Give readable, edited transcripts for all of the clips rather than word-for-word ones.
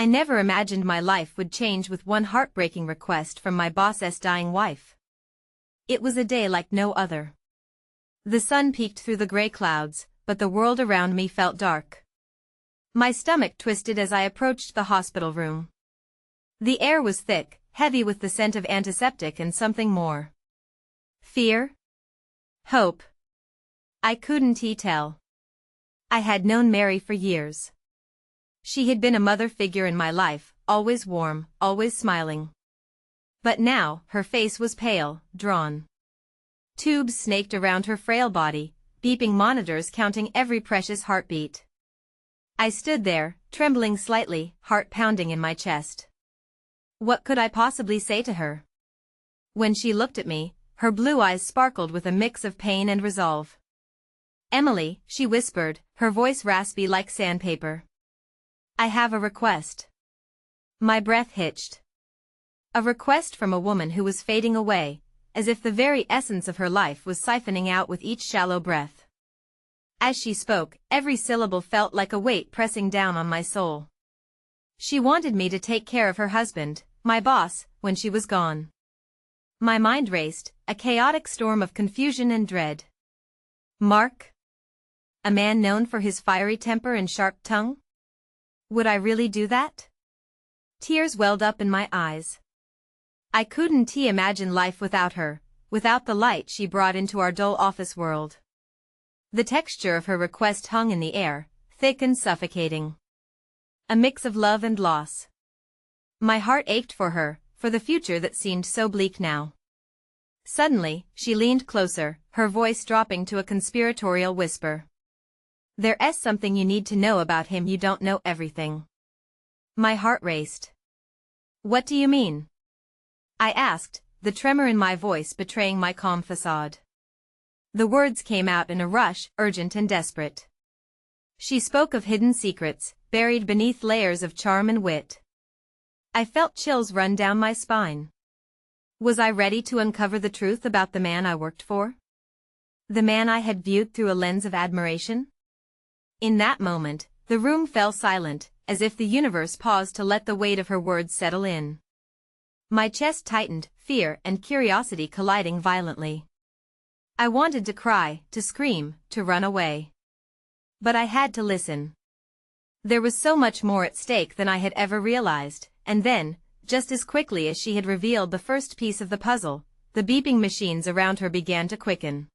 I never imagined my life would change with one heartbreaking request from my boss's dying wife. It was a day like no other. The sun peeked through the gray clouds, but the world around me felt dark. My stomach twisted as I approached the hospital room. The air was thick, heavy with the scent of antiseptic and something more. Fear? Hope? I couldn't tell. I had known Mary for years. She had been a mother figure in my life, always warm, always smiling. But now, her face was pale, drawn. Tubes snaked around her frail body, beeping monitors counting every precious heartbeat. I stood there, trembling slightly, heart pounding in my chest. What could I possibly say to her? When she looked at me, her blue eyes sparkled with a mix of pain and resolve. "Emily," she whispered, her voice raspy like sandpaper. "I have a request." My breath hitched. A request from a woman who was fading away, as if the very essence of her life was siphoning out with each shallow breath. As she spoke, every syllable felt like a weight pressing down on my soul. She wanted me to take care of her husband, my boss, when she was gone. My mind raced, a chaotic storm of confusion and dread. Mark? A man known for his fiery temper and sharp tongue? Would I really do that? Tears welled up in my eyes. I couldn't imagine life without her, without the light she brought into our dull office world. The texture of her request hung in the air, thick and suffocating. A mix of love and loss. My heart ached for her, for the future that seemed so bleak now. Suddenly, she leaned closer, her voice dropping to a conspiratorial whisper. "There's something you need to know about him. You don't know everything." My heart raced. "What do you mean?" I asked, the tremor in my voice betraying my calm facade. The words came out in a rush, urgent and desperate. She spoke of hidden secrets, buried beneath layers of charm and wit. I felt chills run down my spine. Was I ready to uncover the truth about the man I worked for? The man I had viewed through a lens of admiration? In that moment, the room fell silent, as if the universe paused to let the weight of her words settle in. My chest tightened, fear and curiosity colliding violently. I wanted to cry, to scream, to run away. But I had to listen. There was so much more at stake than I had ever realized, and then, just as quickly as she had revealed the first piece of the puzzle, the beeping machines around her began to quicken.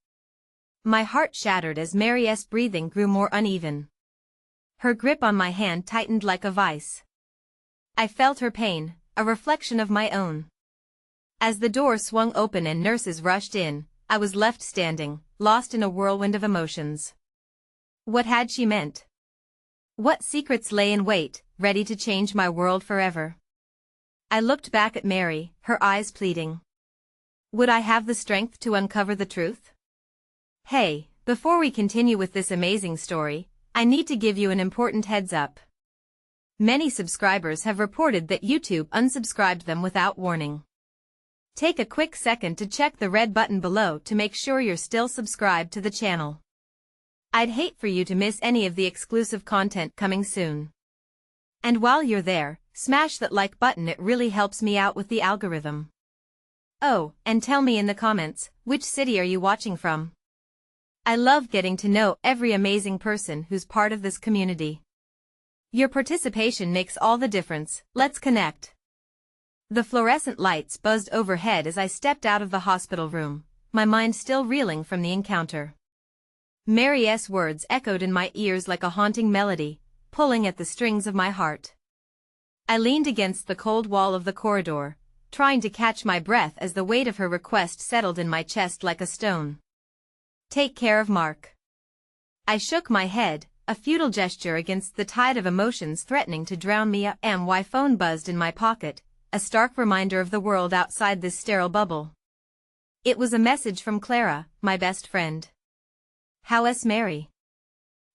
My heart shattered as Mary's breathing grew more uneven. Her grip on my hand tightened like a vice. I felt her pain, a reflection of my own. As the door swung open and nurses rushed in, I was left standing, lost in a whirlwind of emotions. What had she meant? What secrets lay in wait, ready to change my world forever? I looked back at Mary, her eyes pleading. Would I have the strength to uncover the truth? Hey, before we continue with this amazing story, I need to give you an important heads up. Many subscribers have reported that YouTube unsubscribed them without warning. Take a quick second to check the red button below to make sure you're still subscribed to the channel. I'd hate for you to miss any of the exclusive content coming soon. And while you're there, smash that like button, it really helps me out with the algorithm. Oh, and tell me in the comments, which city are you watching from? I love getting to know every amazing person who's part of this community. Your participation makes all the difference. Let's connect. The fluorescent lights buzzed overhead as I stepped out of the hospital room, my mind still reeling from the encounter. Mary's words echoed in my ears like a haunting melody, pulling at the strings of my heart. I leaned against the cold wall of the corridor, trying to catch my breath as the weight of her request settled in my chest like a stone. Take care of Mark. I shook my head, a futile gesture against the tide of emotions threatening to drown me. My phone buzzed in my pocket, a stark reminder of the world outside this sterile bubble. It was a message from Clara, my best friend. "How's Mary?"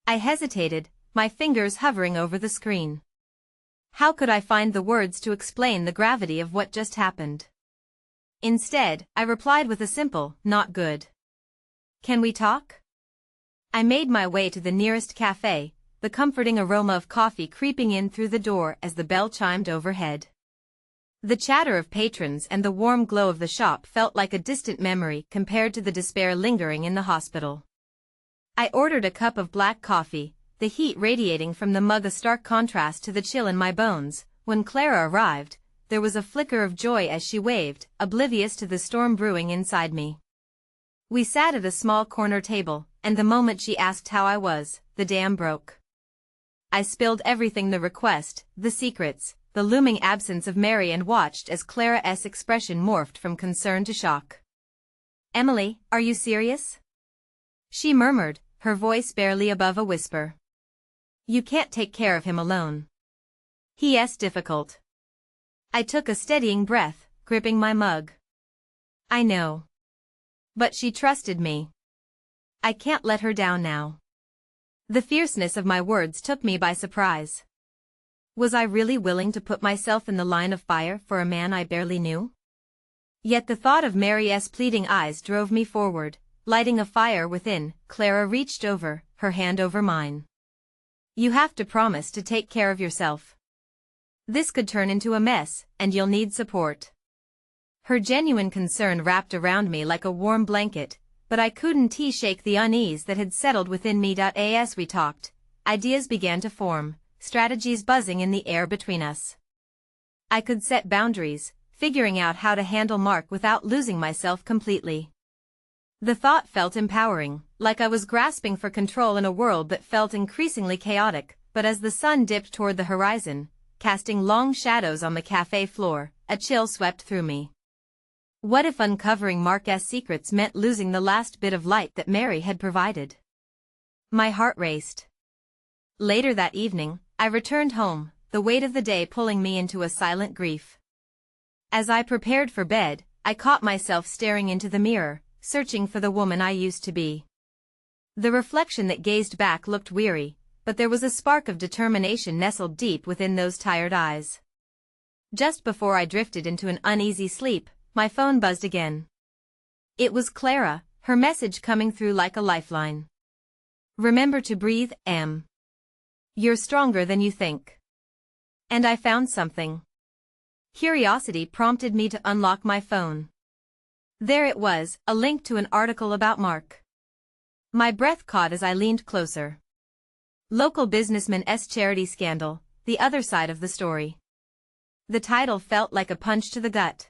I hesitated, my fingers hovering over the screen. How could I find the words to explain the gravity of what just happened? Instead, I replied with a simple, "Not good." "Can we talk?" I made my way to the nearest cafe, the comforting aroma of coffee creeping in through the door as the bell chimed overhead. The chatter of patrons and the warm glow of the shop felt like a distant memory compared to the despair lingering in the hospital. I ordered a cup of black coffee, the heat radiating from the mug a stark contrast to the chill in my bones. When Clara arrived, there was a flicker of joy as she waved, oblivious to the storm brewing inside me. We sat at a small corner table, and the moment she asked how I was, the dam broke. I spilled everything: the request, the secrets, the looming absence of Mary, and watched as Clara's expression morphed from concern to shock. "Emily, are you serious?" she murmured, her voice barely above a whisper. "You can't take care of him alone. He's difficult." I took a steadying breath, gripping my mug. "I know. But she trusted me. I can't let her down now." The fierceness of my words took me by surprise. Was I really willing to put myself in the line of fire for a man I barely knew? Yet the thought of Mary's pleading eyes drove me forward, lighting a fire within. Clara reached over, her hand over mine. "You have to promise to take care of yourself. This could turn into a mess, and you'll need support." Her genuine concern wrapped around me like a warm blanket, but I couldn't shake the unease that had settled within me. As we talked, ideas began to form, strategies buzzing in the air between us. I could set boundaries, figuring out how to handle Mark without losing myself completely. The thought felt empowering, like I was grasping for control in a world that felt increasingly chaotic. But as the sun dipped toward the horizon, casting long shadows on the cafe floor, a chill swept through me. What if uncovering Mark's secrets meant losing the last bit of light that Mary had provided? My heart raced. Later that evening, I returned home, the weight of the day pulling me into a silent grief. As I prepared for bed, I caught myself staring into the mirror, searching for the woman I used to be. The reflection that gazed back looked weary, but there was a spark of determination nestled deep within those tired eyes. Just before I drifted into an uneasy sleep, my phone buzzed again. It was Clara, her message coming through like a lifeline. "Remember to breathe, Em. You're stronger than you think." And I found something. Curiosity prompted me to unlock my phone. There it was, a link to an article about Mark. My breath caught as I leaned closer. "Local businessman's charity scandal, the other side of the story." The title felt like a punch to the gut.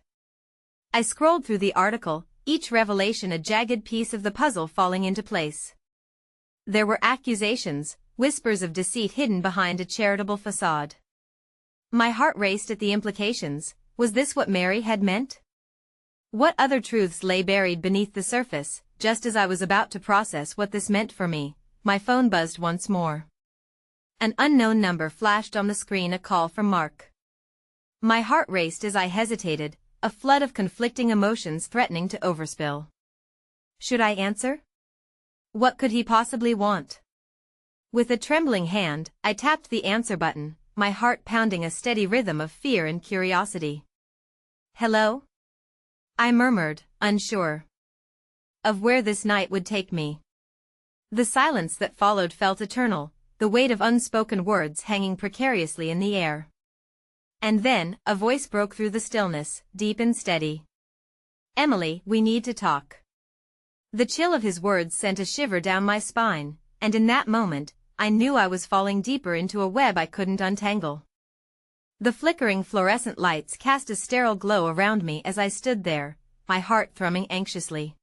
I scrolled through the article, each revelation a jagged piece of the puzzle falling into place. There were accusations, whispers of deceit hidden behind a charitable facade. My heart raced at the implications. Was this what Mary had meant? What other truths lay buried beneath the surface? Just as I was about to process what this meant for me, my phone buzzed once more. An unknown number flashed on the screen, a call from Mark. My heart raced as I hesitated, a flood of conflicting emotions threatening to overspill. Should I answer? What could he possibly want? With a trembling hand, I tapped the answer button, my heart pounding a steady rhythm of fear and curiosity. "Hello?" I murmured, unsure of where this night would take me. The silence that followed felt eternal, the weight of unspoken words hanging precariously in the air. And then, a voice broke through the stillness, deep and steady. "Emily, we need to talk." The chill of his words sent a shiver down my spine, and in that moment, I knew I was falling deeper into a web I couldn't untangle. The flickering fluorescent lights cast a sterile glow around me as I stood there, my heart thrumming anxiously.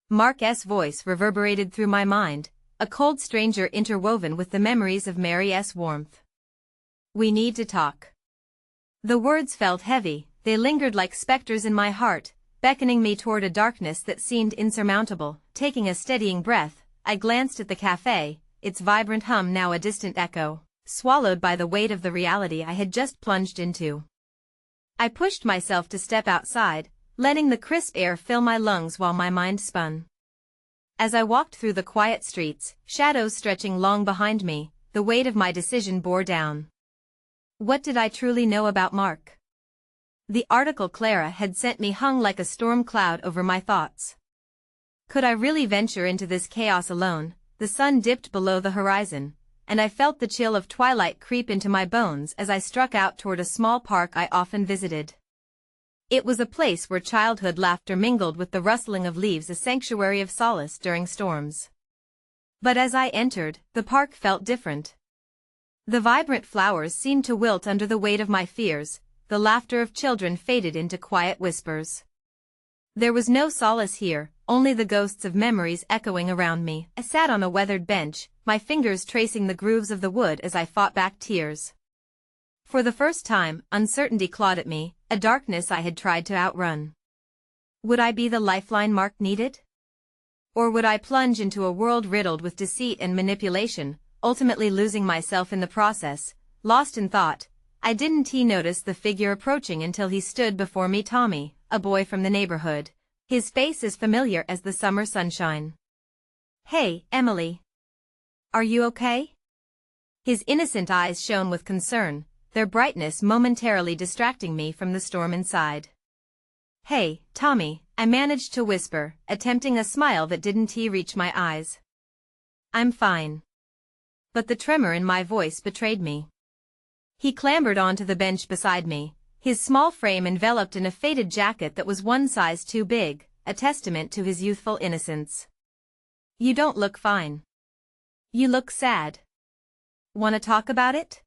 Mark's voice reverberated through my mind, a cold stranger interwoven with the memories of Mary's warmth. "We need to talk." The words felt heavy, they lingered like specters in my heart, beckoning me toward a darkness that seemed insurmountable. Taking a steadying breath, I glanced at the cafe, its vibrant hum now a distant echo, swallowed by the weight of the reality I had just plunged into. I pushed myself to step outside, letting the crisp air fill my lungs while my mind spun. As I walked through the quiet streets, shadows stretching long behind me, the weight of my decision bore down. What did I truly know about Mark? The article Clara had sent me hung like a storm cloud over my thoughts. Could I really venture into this chaos alone? The sun dipped below the horizon, and I felt the chill of twilight creep into my bones as I struck out toward a small park I often visited. It was a place where childhood laughter mingled with the rustling of leaves, a sanctuary of solace during storms. But as I entered, the park felt different. The vibrant flowers seemed to wilt under the weight of my fears, the laughter of children faded into quiet whispers. There was no solace here, only the ghosts of memories echoing around me. I sat on a weathered bench, my fingers tracing the grooves of the wood as I fought back tears. For the first time, uncertainty clawed at me, a darkness I had tried to outrun. Would I be the lifeline Mark needed? Or would I plunge into a world riddled with deceit and manipulation, ultimately losing myself in the process? Lost in thought, I didn't notice the figure approaching until he stood before me. Tommy, a boy from the neighborhood, his face as familiar as the summer sunshine. "Hey, Emily. Are you okay?" His innocent eyes shone with concern, their brightness momentarily distracting me from the storm inside. "Hey, Tommy," I managed to whisper, attempting a smile that didn't reach my eyes. "I'm fine." But the tremor in my voice betrayed me. He clambered onto the bench beside me, his small frame enveloped in a faded jacket that was one size too big, a testament to his youthful innocence. "You don't look fine. You look sad. Wanna talk about it?"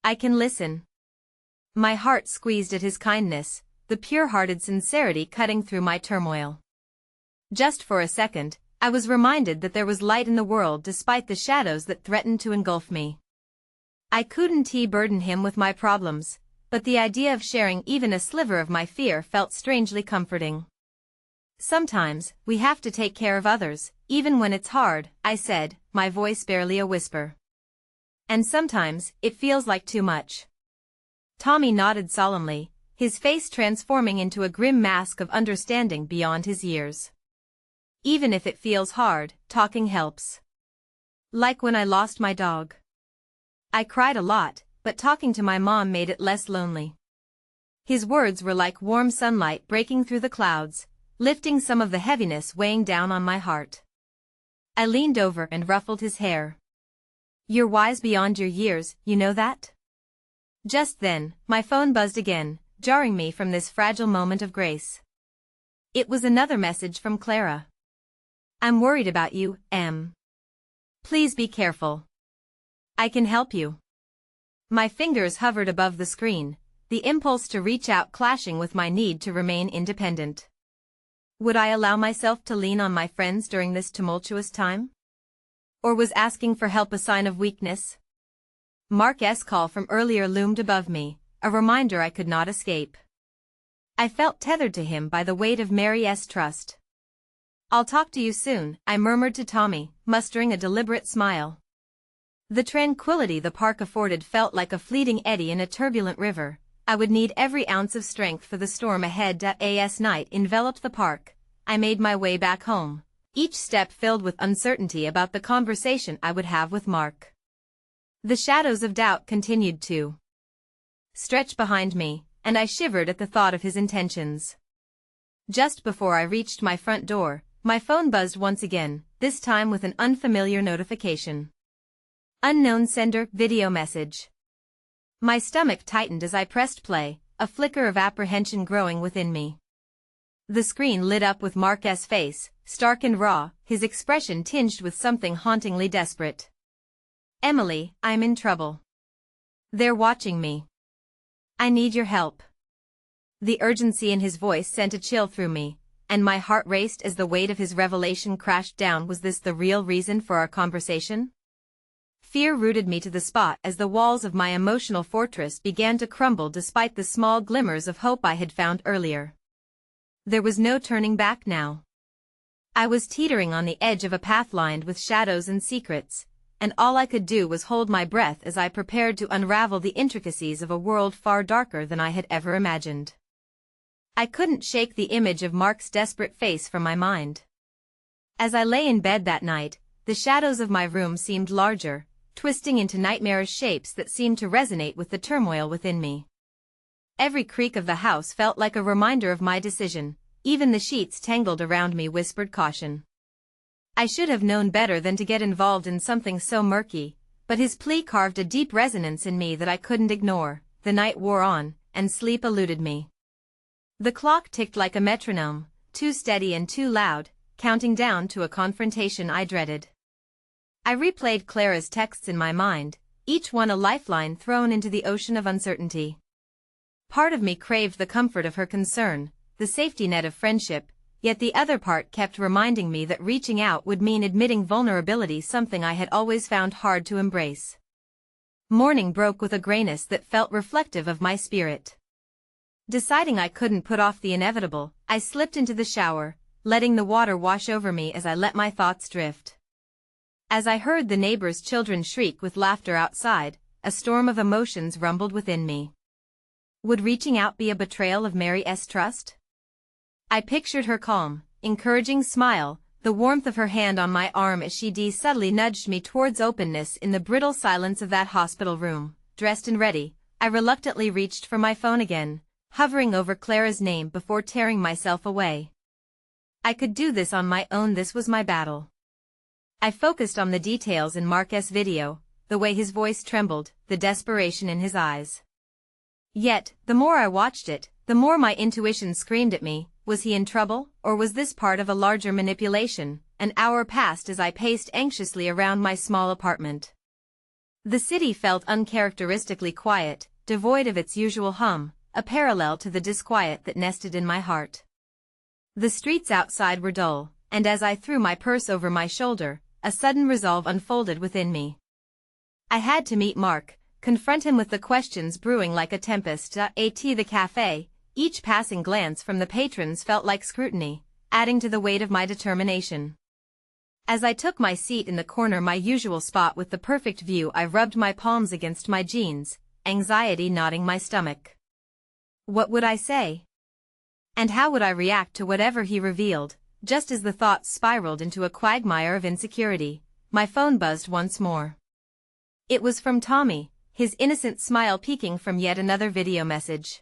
"I can listen." My heart squeezed at his kindness, the pure-hearted sincerity cutting through my turmoil. Just for a second, I was reminded that there was light in the world despite the shadows that threatened to engulf me. I couldn't burden him with my problems, but the idea of sharing even a sliver of my fear felt strangely comforting. "Sometimes, we have to take care of others, even when it's hard," I said, my voice barely a whisper. "And sometimes, it feels like too much." Tommy nodded solemnly, his face transforming into a grim mask of understanding beyond his years. "Even if it feels hard, talking helps. Like when I lost my dog. I cried a lot, but talking to my mom made it less lonely." His words were like warm sunlight breaking through the clouds, lifting some of the heaviness weighing down on my heart. I leaned over and ruffled his hair. "You're wise beyond your years, you know that?" Just then, my phone buzzed again, jarring me from this fragile moment of grace. It was another message from Clara. "I'm worried about you, Em. Please be careful. I can help you." My fingers hovered above the screen, the impulse to reach out clashing with my need to remain independent. Would I allow myself to lean on my friends during this tumultuous time? Or was asking for help a sign of weakness? Mark's call from earlier loomed above me, a reminder I could not escape. I felt tethered to him by the weight of Mary's trust. "I'll talk to you soon," I murmured to Tommy, mustering a deliberate smile. The tranquility the park afforded felt like a fleeting eddy in a turbulent river. I would need every ounce of strength for the storm ahead. As night enveloped the park, I made my way back home, each step filled with uncertainty about the conversation I would have with Mark. The shadows of doubt continued to stretch behind me, and I shivered at the thought of his intentions. Just before I reached my front door, my phone buzzed once again, this time with an unfamiliar notification. Unknown sender, video message. My stomach tightened as I pressed play, a flicker of apprehension growing within me. The screen lit up with Mark's face, stark and raw, his expression tinged with something hauntingly desperate. "Emily, I'm in trouble. They're watching me. I need your help." The urgency in his voice sent a chill through me, and my heart raced as the weight of his revelation crashed down. Was this the real reason for our conversation? Fear rooted me to the spot as the walls of my emotional fortress began to crumble despite the small glimmers of hope I had found earlier. There was no turning back now. I was teetering on the edge of a path lined with shadows and secrets, and all I could do was hold my breath as I prepared to unravel the intricacies of a world far darker than I had ever imagined. I couldn't shake the image of Mark's desperate face from my mind. As I lay in bed that night, the shadows of my room seemed larger, twisting into nightmarish shapes that seemed to resonate with the turmoil within me. Every creak of the house felt like a reminder of my decision, even the sheets tangled around me whispered caution. I should have known better than to get involved in something so murky, but his plea carved a deep resonance in me that I couldn't ignore. The night wore on, and sleep eluded me. The clock ticked like a metronome, too steady and too loud, counting down to a confrontation I dreaded. I replayed Clara's texts in my mind, each one a lifeline thrown into the ocean of uncertainty. Part of me craved the comfort of her concern, the safety net of friendship, yet the other part kept reminding me that reaching out would mean admitting vulnerability, something I had always found hard to embrace. Morning broke with a grayness that felt reflective of my spirit. Deciding I couldn't put off the inevitable, I slipped into the shower, letting the water wash over me as I let my thoughts drift. As I heard the neighbors' children shriek with laughter outside, a storm of emotions rumbled within me. Would reaching out be a betrayal of Mary's trust? I pictured her calm, encouraging smile, the warmth of her hand on my arm as she subtly nudged me towards openness in the brittle silence of that hospital room. Dressed and ready, I reluctantly reached for my phone again, hovering over Clara's name before tearing myself away. I could do this on my own, this was my battle. I focused on the details in Mark's video, the way his voice trembled, the desperation in his eyes. Yet, the more I watched it, the more my intuition screamed at me, was he in trouble, or was this part of a larger manipulation? An hour passed as I paced anxiously around my small apartment. The city felt uncharacteristically quiet, devoid of its usual hum, a parallel to the disquiet that nested in my heart. The streets outside were dull, and as I threw my purse over my shoulder, a sudden resolve unfolded within me. I had to meet Mark, confront him with the questions brewing like a tempest. At the cafe, each passing glance from the patrons felt like scrutiny, adding to the weight of my determination. As I took my seat in the corner, my usual spot with the perfect view, I rubbed my palms against my jeans, anxiety knotting my stomach. What would I say? And how would I react to whatever he revealed? Just as the thoughts spiraled into a quagmire of insecurity, my phone buzzed once more. It was from Tommy, his innocent smile peeking from yet another video message.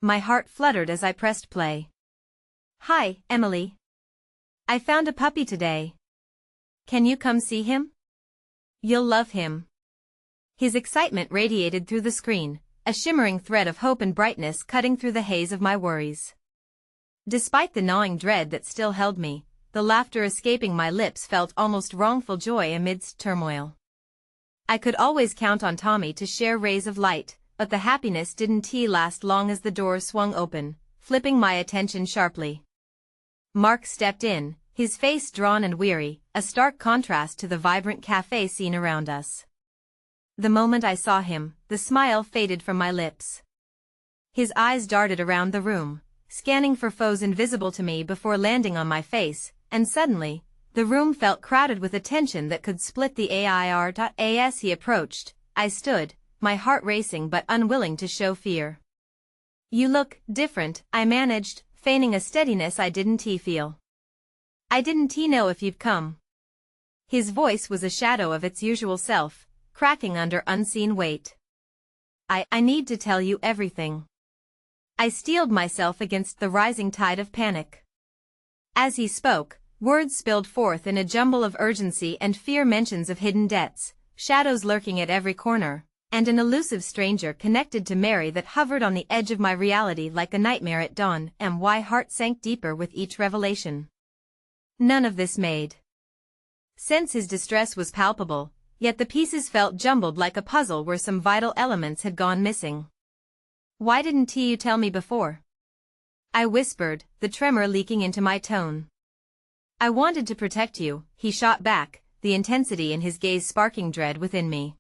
My heart fluttered as I pressed play. Hi, Emily. I found a puppy today. Can you come see him? You'll love him. His excitement radiated through the screen, a shimmering thread of hope and brightness cutting through the haze of my worries. Despite the gnawing dread that still held me, the laughter escaping my lips felt almost wrongful joy amidst turmoil. I could always count on Tommy to share rays of light, but the happiness didn't last long as the door swung open, flipping my attention sharply. Mark stepped in, his face drawn and weary, a stark contrast to the vibrant cafe scene around us. The moment I saw him, the smile faded from my lips. His eyes darted around the room, scanning for foes invisible to me before landing on my face, and suddenly, the room felt crowded with attention that could split the air. As he approached, I stood, my heart racing but unwilling to show fear. You look different, I managed, feigning a steadiness I didn't feel. I didn't know if you'd come. His voice was a shadow of its usual self, cracking under unseen weight. I need to tell you everything. I steeled myself against the rising tide of panic. As he spoke, words spilled forth in a jumble of urgency and fear, mentions of hidden debts, shadows lurking at every corner, and an elusive stranger connected to Mary that hovered on the edge of my reality like a nightmare at dawn. My heart sank deeper with each revelation. None of this made sense. His distress was palpable, yet the pieces felt jumbled like a puzzle where some vital elements had gone missing. Why didn't you tell me before? I whispered, the tremor leaking into my tone. I wanted to protect you, he shot back, the intensity in his gaze sparking dread within me.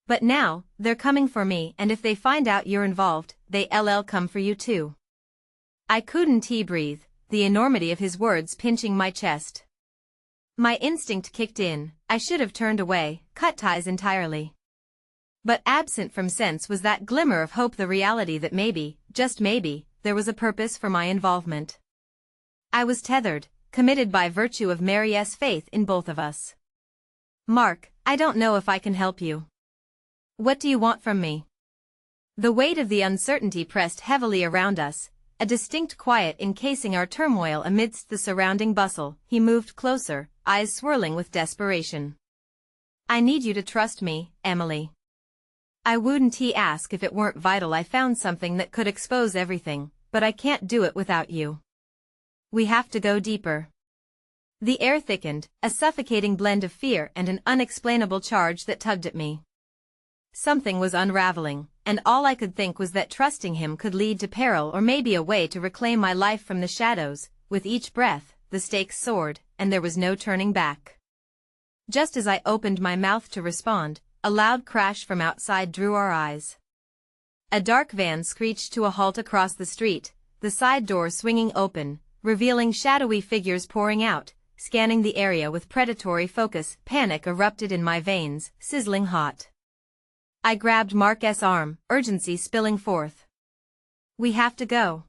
But now, they're coming for me, and if they find out you're involved, they'll come for you too. I couldn't breathe, the enormity of his words pinching my chest. My instinct kicked in, I should have turned away, cut ties entirely. But absent from sense was that glimmer of hope, the reality that maybe, just maybe, there was a purpose for my involvement. I was tethered, committed by virtue of Mary's faith in both of us. Mark, I don't know if I can help you. What do you want from me? The weight of the uncertainty pressed heavily around us, a distinct quiet encasing our turmoil amidst the surrounding bustle. He moved closer, eyes swirling with desperation. I need you to trust me, Emily. I wouldn't ask if it weren't vital I found something that could expose everything, but I can't do it without you. We have to go deeper. The air thickened, a suffocating blend of fear and an unexplainable charge that tugged at me. Something was unraveling, and all I could think was that trusting him could lead to peril or maybe a way to reclaim my life from the shadows. With each breath, the stakes soared, and there was no turning back. Just as I opened my mouth to respond, a loud crash from outside drew our eyes. A dark van screeched to a halt across the street, the side door swinging open, revealing shadowy figures pouring out, scanning the area with predatory focus. Panic erupted in my veins, sizzling hot. I grabbed Mark's arm, urgency spilling forth. We have to go.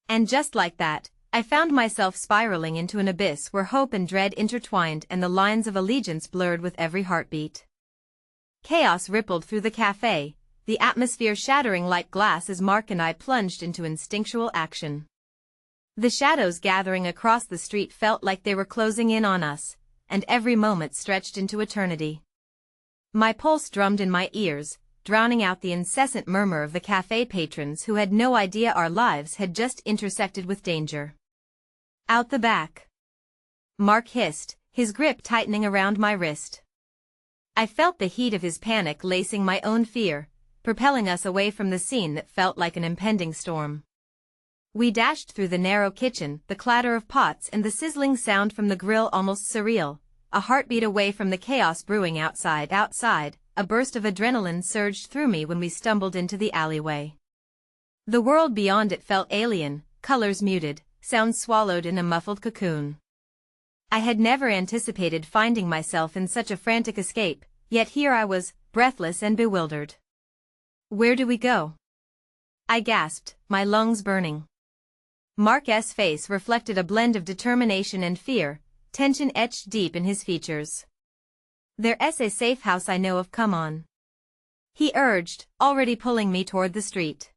And just like that, I found myself spiraling into an abyss where hope and dread intertwined and the lines of allegiance blurred with every heartbeat. Chaos rippled through the cafe, the atmosphere shattering like glass as Mark and I plunged into instinctual action. The shadows gathering across the street felt like they were closing in on us, and every moment stretched into eternity. My pulse drummed in my ears, drowning out the incessant murmur of the cafe patrons who had no idea our lives had just intersected with danger. Out the back. Mark hissed, his grip tightening around my wrist. I felt the heat of his panic lacing my own fear, propelling us away from the scene that felt like an impending storm. We dashed through the narrow kitchen, the clatter of pots and the sizzling sound from the grill almost surreal, a heartbeat away from the chaos brewing outside. A burst of adrenaline surged through me when we stumbled into the alleyway. The world beyond it felt alien, colors muted, sounds swallowed in a muffled cocoon. I had never anticipated finding myself in such a frantic escape, yet here I was, breathless and bewildered. Where do we go? I gasped, my lungs burning. Mark's face reflected a blend of determination and fear, tension etched deep in his features. There's a safe house I know of, come on. He urged, already pulling me toward the street.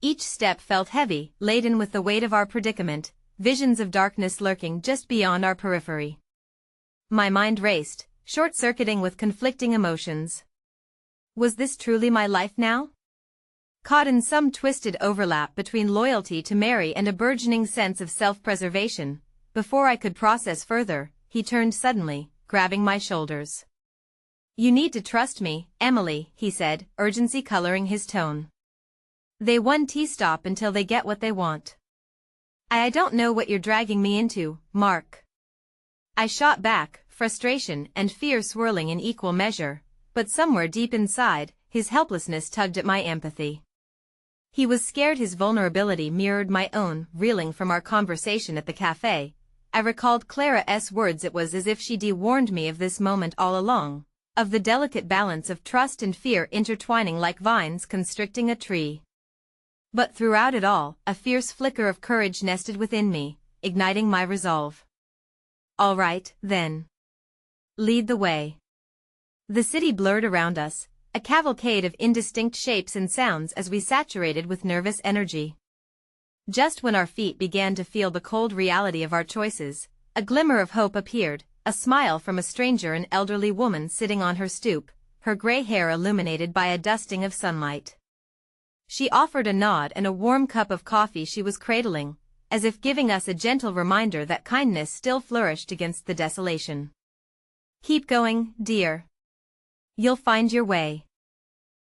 Each step felt heavy, laden with the weight of our predicament, visions of darkness lurking just beyond our periphery. My mind raced, short-circuiting with conflicting emotions. Was this truly my life now? Caught in some twisted overlap between loyalty to Mary and a burgeoning sense of self-preservation, before I could process further, he turned suddenly, grabbing my shoulders. You need to trust me, Emily, he said, urgency coloring his tone. They won't stop until they get what they want. I don't know what you're dragging me into, Mark. I shot back, frustration and fear swirling in equal measure, but somewhere deep inside, his helplessness tugged at my empathy. He was scared his vulnerability mirrored my own, reeling from our conversation at the cafe. I recalled Clara's words. It was as if she'd warned me of this moment all along, of the delicate balance of trust and fear intertwining like vines constricting a tree. But throughout it all, a fierce flicker of courage nested within me, igniting my resolve. All right, then. Lead the way. The city blurred around us, a cavalcade of indistinct shapes and sounds as we saturated with nervous energy. Just when our feet began to feel the cold reality of our choices, a glimmer of hope appeared, a smile from a stranger, an elderly woman sitting on her stoop, her gray hair illuminated by a dusting of sunlight. She offered a nod and a warm cup of coffee she was cradling, as if giving us a gentle reminder that kindness still flourished against the desolation. Keep going, dear. You'll find your way.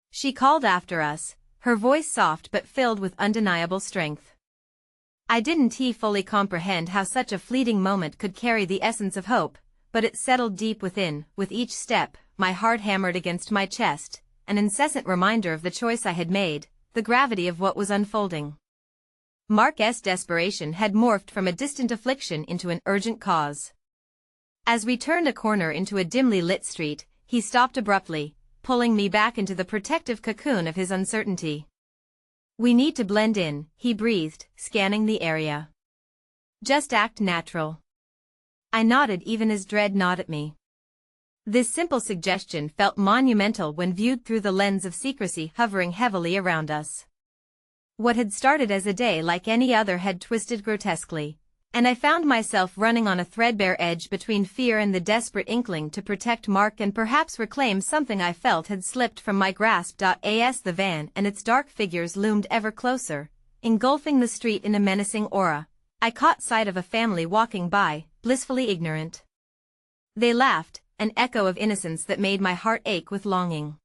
She called after us, her voice soft but filled with undeniable strength. I didn't fully comprehend how such a fleeting moment could carry the essence of hope, but it settled deep within. With each step, my heart hammered against my chest, an incessant reminder of the choice I had made, the gravity of what was unfolding. Mark's desperation had morphed from a distant affliction into an urgent cause. As we turned a corner into a dimly lit street, he stopped abruptly, pulling me back into the protective cocoon of his uncertainty. We need to blend in, he breathed, scanning the area. Just act natural. I nodded even as dread gnawed at me. This simple suggestion felt monumental when viewed through the lens of secrecy hovering heavily around us. What had started as a day like any other had twisted grotesquely, And I found myself running on a threadbare edge between fear and the desperate inkling to protect Mark and perhaps reclaim something I felt had slipped from my grasp. As the van and its dark figures loomed ever closer, engulfing the street in a menacing aura, I caught sight of a family walking by, blissfully ignorant. They laughed, an echo of innocence that made my heart ache with longing.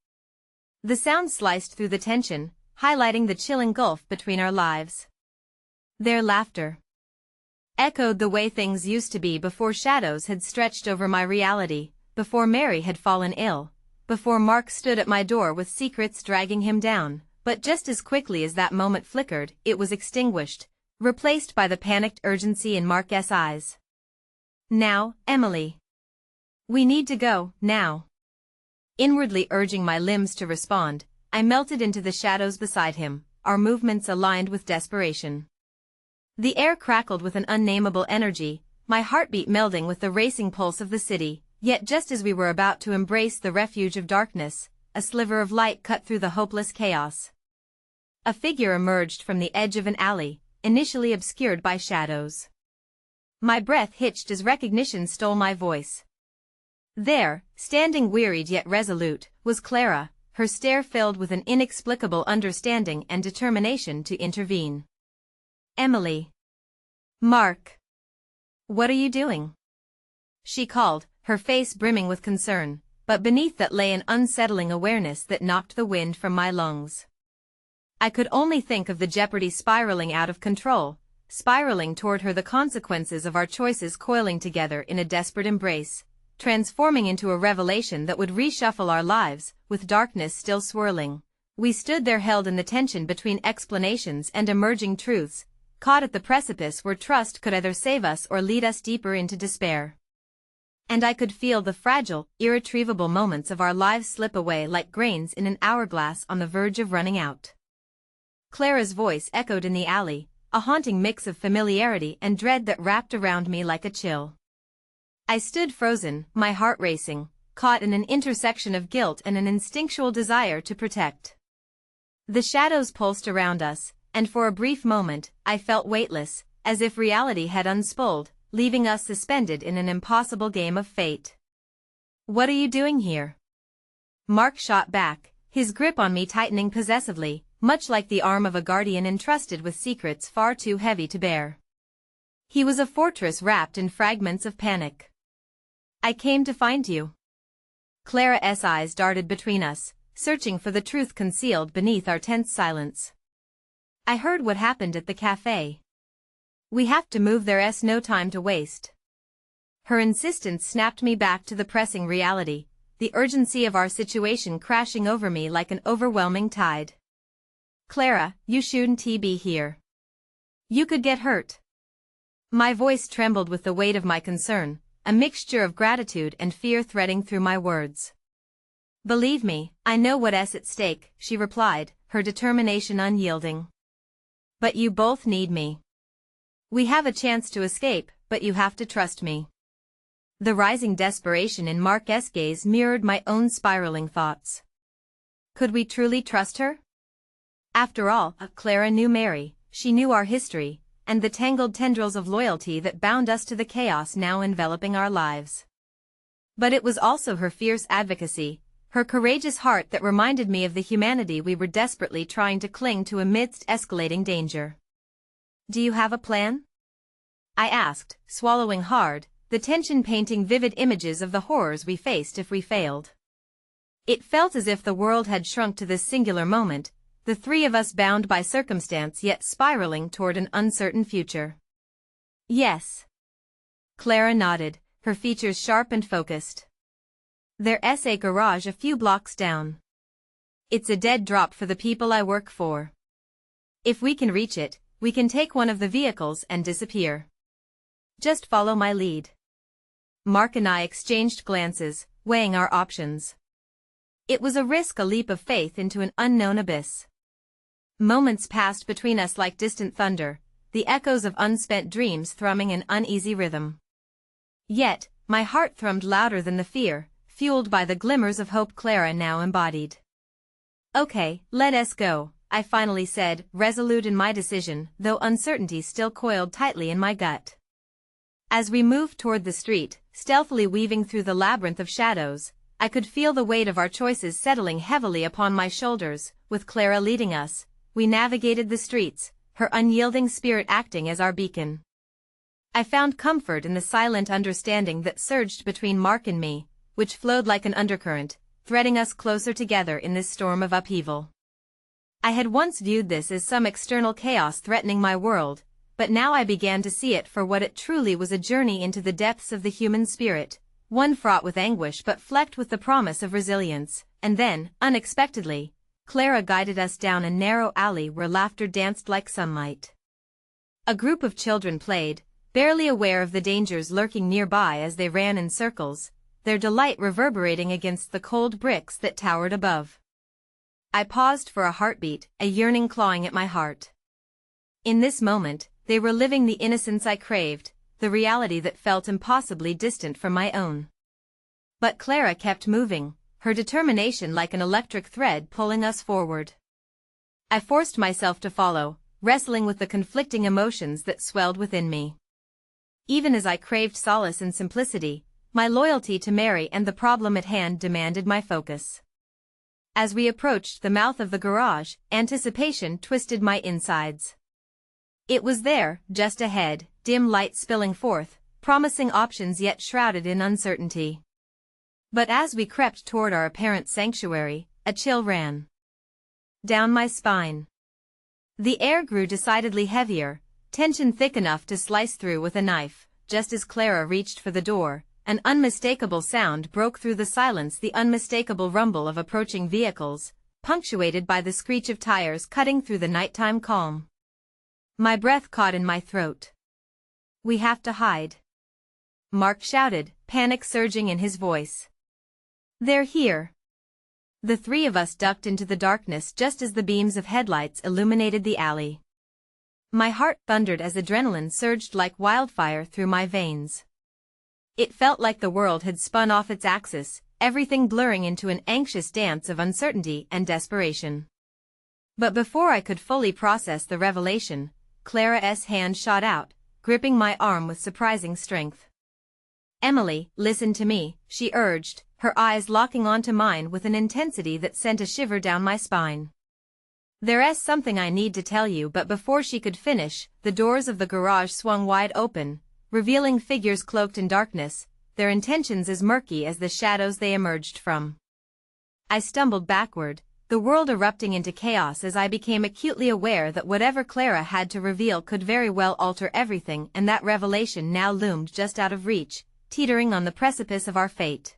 The sound sliced through the tension, highlighting the chilling gulf between our lives. Their laughter echoed the way things used to be before shadows had stretched over my reality, before Mary had fallen ill, before Mark stood at my door with secrets dragging him down, but just as quickly as that moment flickered, it was extinguished, replaced by the panicked urgency in Mark's eyes. Now, Emily. We need to go, now. Inwardly urging my limbs to respond, I melted into the shadows beside him, our movements aligned with desperation. The air crackled with an unnameable energy, my heartbeat melding with the racing pulse of the city, yet just as we were about to embrace the refuge of darkness, a sliver of light cut through the hopeless chaos. A figure emerged from the edge of an alley, initially obscured by shadows. My breath hitched as recognition stole my voice. There, standing wearied yet resolute, was Clara, her stare filled with an inexplicable understanding and determination to intervene. Emily. Mark. What are you doing? She called, her face brimming with concern, but beneath that lay an unsettling awareness that knocked the wind from my lungs. I could only think of the jeopardy spiraling out of control, spiraling toward her, the consequences of our choices coiling together in a desperate embrace, transforming into a revelation that would reshuffle our lives, with darkness still swirling. We stood there held in the tension between explanations and emerging truths, caught at the precipice where trust could either save us or lead us deeper into despair. And I could feel the fragile, irretrievable moments of our lives slip away like grains in an hourglass on the verge of running out. Clara's voice echoed in the alley, a haunting mix of familiarity and dread that wrapped around me like a chill. I stood frozen, my heart racing, caught in an intersection of guilt and an instinctual desire to protect. The shadows pulsed around us, and for a brief moment, I felt weightless, as if reality had unspooled, leaving us suspended in an impossible game of fate. What are you doing here? Mark shot back, his grip on me tightening possessively, much like the arm of a guardian entrusted with secrets far too heavy to bear. He was a fortress wrapped in fragments of panic. I came to find you. Clara's eyes darted between us, searching for the truth concealed beneath our tense silence. I heard what happened at the cafe. We have to move, there's no time to waste. Her insistence snapped me back to the pressing reality, the urgency of our situation crashing over me like an overwhelming tide. Clara, you shouldn't be here. You could get hurt. My voice trembled with the weight of my concern, a mixture of gratitude and fear threading through my words. Believe me, I know what's at stake, she replied, her determination unyielding. But you both need me. We have a chance to escape, but you have to trust me. The rising desperation in Mark's gaze mirrored my own spiraling thoughts. Could we truly trust her? After all, Clara knew Mary, she knew our history, and the tangled tendrils of loyalty that bound us to the chaos now enveloping our lives. But it was also her fierce advocacy, her courageous heart that reminded me of the humanity we were desperately trying to cling to amidst escalating danger. Do you have a plan? I asked, swallowing hard, the tension painting vivid images of the horrors we faced if we failed. It felt as if the world had shrunk to this singular moment, the three of us bound by circumstance yet spiraling toward an uncertain future. Yes. Clara nodded, her features sharp and focused. There's a garage a few blocks down. It's a dead drop for the people I work for. If we can reach it, we can take one of the vehicles and disappear. Just follow my lead. Mark and I exchanged glances, weighing our options. It was a risk, a leap of faith into an unknown abyss. Moments passed between us like distant thunder, the echoes of unspent dreams thrumming an uneasy rhythm. Yet, my heart thrummed louder than the fear, fueled by the glimmers of hope Clara now embodied. Okay, let us go, I finally said, resolute in my decision, though uncertainty still coiled tightly in my gut. As we moved toward the street, stealthily weaving through the labyrinth of shadows, I could feel the weight of our choices settling heavily upon my shoulders. With Clara leading us, we navigated the streets, her unyielding spirit acting as our beacon. I found comfort in the silent understanding that surged between Mark and me, which flowed like an undercurrent, threading us closer together in this storm of upheaval. I had once viewed this as some external chaos threatening my world, but now I began to see it for what it truly was, a journey into the depths of the human spirit, one fraught with anguish but flecked with the promise of resilience. And then, unexpectedly, Clara guided us down a narrow alley where laughter danced like sunlight. A group of children played, barely aware of the dangers lurking nearby as they ran in circles, their delight reverberating against the cold bricks that towered above. I paused for a heartbeat, a yearning clawing at my heart. In this moment, they were living the innocence I craved, the reality that felt impossibly distant from my own. But Clara kept moving, her determination like an electric thread pulling us forward. I forced myself to follow, wrestling with the conflicting emotions that swelled within me. Even as I craved solace and simplicity, my loyalty to Mary and the problem at hand demanded my focus. As we approached the mouth of the garage, anticipation twisted my insides. It was there, just ahead, dim light spilling forth, promising options yet shrouded in uncertainty. But as we crept toward our apparent sanctuary, a chill ran down my spine. The air grew decidedly heavier, tension thick enough to slice through with a knife. Just as Clara reached for the door, an unmistakable sound broke through the silence, the unmistakable rumble of approaching vehicles, punctuated by the screech of tires cutting through the nighttime calm. My breath caught in my throat. "We have to hide," Mark shouted, panic surging in his voice. "They're here." The three of us ducked into the darkness just as the beams of headlights illuminated the alley. My heart thundered as adrenaline surged like wildfire through my veins. It felt like the world had spun off its axis, everything blurring into an anxious dance of uncertainty and desperation. But before I could fully process the revelation, Clara's hand shot out, gripping my arm with surprising strength. "Emily, listen to me," she urged, her eyes locking onto mine with an intensity that sent a shiver down my spine. "There's something I need to tell you," but before she could finish, the doors of the garage swung wide open, revealing figures cloaked in darkness, their intentions as murky as the shadows they emerged from. I stumbled backward, the world erupting into chaos as I became acutely aware that whatever Clara had to reveal could very well alter everything, and that revelation now loomed just out of reach, teetering on the precipice of our fate.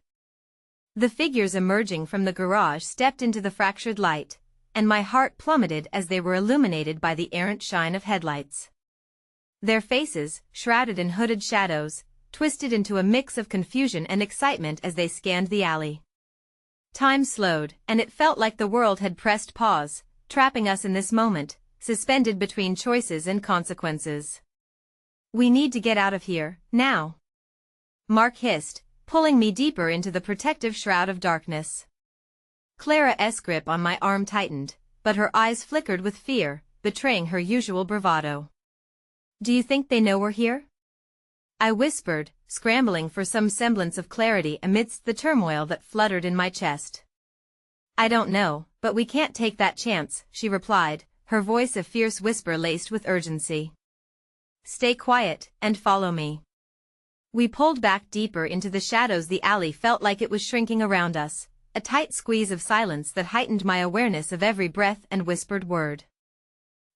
The figures emerging from the garage stepped into the fractured light, and my heart plummeted as they were illuminated by the errant shine of headlights. Their faces, shrouded in hooded shadows, twisted into a mix of confusion and excitement as they scanned the alley. Time slowed, and it felt like the world had pressed pause, trapping us in this moment, suspended between choices and consequences. "We need to get out of here, now," Mark hissed, pulling me deeper into the protective shroud of darkness. Clara's grip on my arm tightened, but her eyes flickered with fear, betraying her usual bravado. "Do you think they know we're here?" I whispered, scrambling for some semblance of clarity amidst the turmoil that fluttered in my chest. "I don't know, but we can't take that chance," she replied, her voice a fierce whisper laced with urgency. "Stay quiet, and follow me." We pulled back deeper into the shadows. The alley felt like it was shrinking around us, a tight squeeze of silence that heightened my awareness of every breath and whispered word.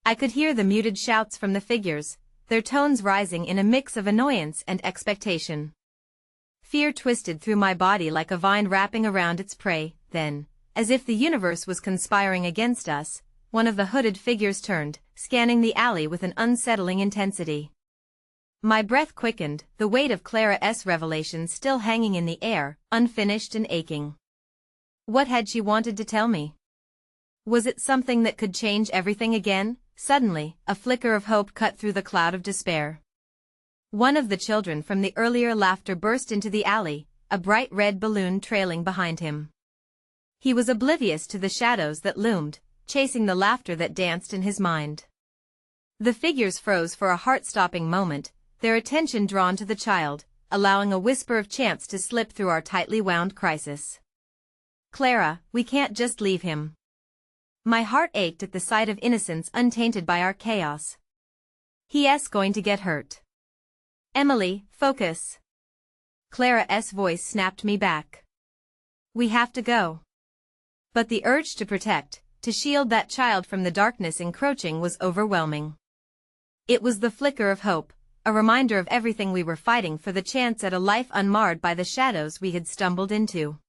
I could hear the muted shouts from the figures, their tones rising in a mix of annoyance and expectation. Fear twisted through my body like a vine wrapping around its prey. Then, as if the universe was conspiring against us, one of the hooded figures turned, scanning the alley with an unsettling intensity. My breath quickened, the weight of Clara's revelation still hanging in the air, unfinished and aching. What had she wanted to tell me? Was it something that could change everything again? Suddenly, a flicker of hope cut through the cloud of despair. One of the children from the earlier laughter burst into the alley, a bright red balloon trailing behind him. He was oblivious to the shadows that loomed, chasing the laughter that danced in his mind. The figures froze for a heart-stopping moment, their attention drawn to the child, allowing a whisper of chance to slip through our tightly wound crisis. "Clara, we can't just leave him." My heart ached at the sight of innocence untainted by our chaos. "He's going to get hurt." "Emily, focus." Clara's voice snapped me back. "We have to go." But the urge to protect, to shield that child from the darkness encroaching was overwhelming. It was the flicker of hope, a reminder of everything we were fighting for, the chance at a life unmarred by the shadows we had stumbled into.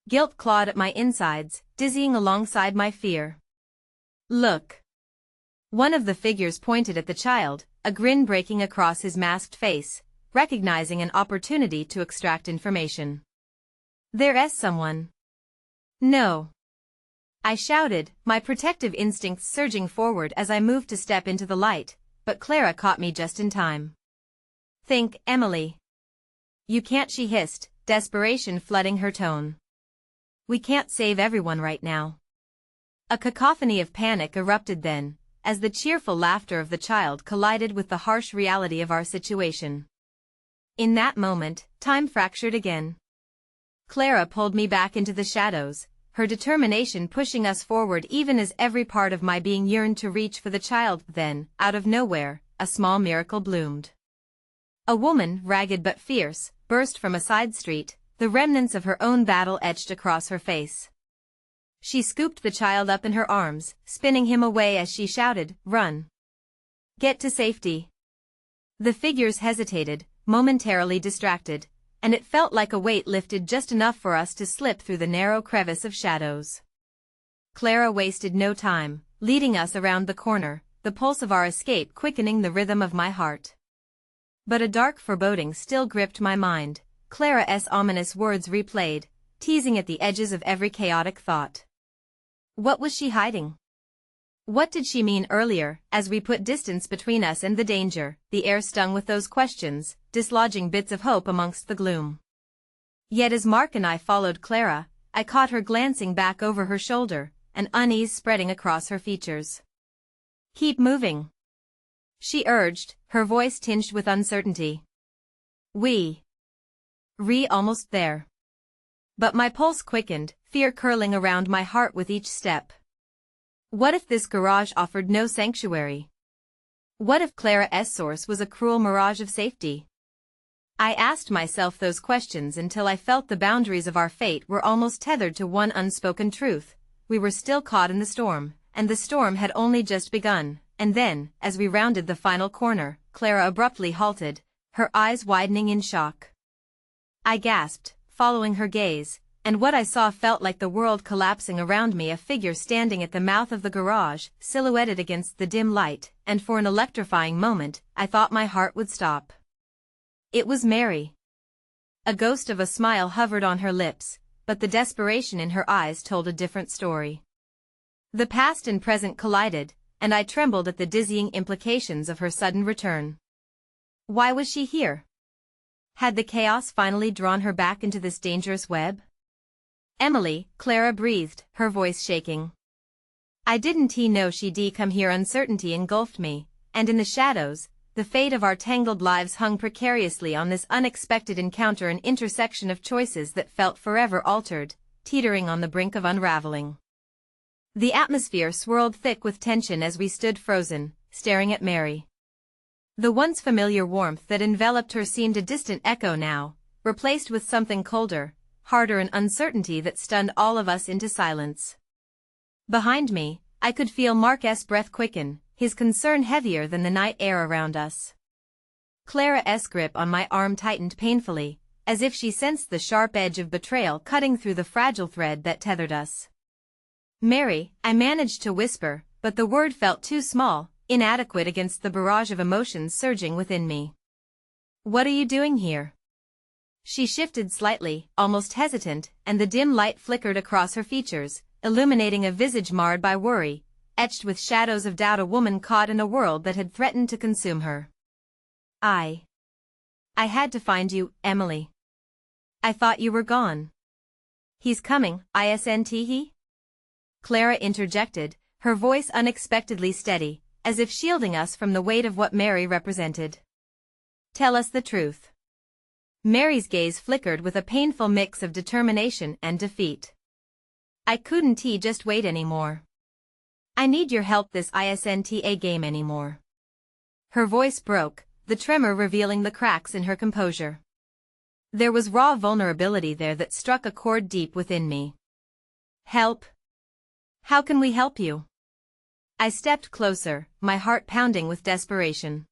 Guilt clawed at my insides, dizzying alongside my fear. "Look." One of the figures pointed at the child, a grin breaking across his masked face, recognizing an opportunity to extract information. "There's someone." "No." I shouted, my protective instincts surging forward as I moved to step into the light, but Clara caught me just in time. "Think, Emily." "You can't," she hissed, desperation flooding her tone. "We can't save everyone right now." A cacophony of panic erupted then, as the cheerful laughter of the child collided with the harsh reality of our situation. In that moment, time fractured again. Clara pulled me back into the shadows, her determination pushing us forward even as every part of my being yearned to reach for the child. Then, out of nowhere, a small miracle bloomed. A woman, ragged but fierce, burst from a side street, the remnants of her own battle etched across her face. She scooped the child up in her arms, spinning him away as she shouted, "Run! Get to safety!" The figures hesitated, momentarily distracted, and it felt like a weight lifted just enough for us to slip through the narrow crevice of shadows. Clara wasted no time, leading us around the corner, the pulse of our escape quickening the rhythm of my heart. But a dark foreboding still gripped my mind, Clara's ominous words replayed, teasing at the edges of every chaotic thought. What was she hiding? What did she mean earlier? As we put distance between us and the danger, the air stung with those questions, dislodging bits of hope amongst the gloom. Yet as Mark and I followed Clara, I caught her glancing back over her shoulder, an unease spreading across her features. "Keep moving," she urged, her voice tinged with uncertainty. We're almost there." But my pulse quickened, fear curling around my heart with each step. What if this garage offered no sanctuary? What if Clara's source was a cruel mirage of safety? I asked myself those questions until I felt the boundaries of our fate were almost tethered to one unspoken truth. We were still caught in the storm, and the storm had only just begun. And then, as we rounded the final corner, Clara abruptly halted, her eyes widening in shock. I gasped, following her gaze, and what I saw felt like the world collapsing around me. A figure standing at the mouth of the garage, silhouetted against the dim light, and for an electrifying moment, I thought my heart would stop. It was Mary. A ghost of a smile hovered on her lips, but the desperation in her eyes told a different story. The past and present collided, and I trembled at the dizzying implications of her sudden return. Why was she here? Had the chaos finally drawn her back into this dangerous web? "Emily," Clara breathed, her voice shaking. "I didn't know she'd come here." Uncertainty engulfed me, and in the shadows, the fate of our tangled lives hung precariously on this unexpected encounter, an intersection of choices that felt forever altered, teetering on the brink of unraveling. The atmosphere swirled thick with tension as we stood frozen, staring at Mary. The once familiar warmth that enveloped her seemed a distant echo now, replaced with something colder, harder, an uncertainty that stunned all of us into silence. Behind me, I could feel Mark's breath quicken, his concern heavier than the night air around us. Clara's grip on my arm tightened painfully, as if she sensed the sharp edge of betrayal cutting through the fragile thread that tethered us. "Mary," I managed to whisper, but the word felt too small, inadequate against the barrage of emotions surging within me. "What are you doing here?" She shifted slightly, almost hesitant, and the dim light flickered across her features, illuminating a visage marred by worry, etched with shadows of doubt, a woman caught in a world that had threatened to consume her. I had to find you, Emily. I thought you were gone." "He's coming, isn't he?" Clara interjected, her voice unexpectedly steady, as if shielding us from the weight of what Mary represented. Tell us the truth. Mary's gaze flickered with a painful mix of determination and defeat. I couldn't just wait anymore. I need your help this ISNTA game anymore. Her voice broke, the tremor revealing the cracks in her composure. There was raw vulnerability there that struck a chord deep within me. Help? How can we help you? I stepped closer, my heart pounding with desperation.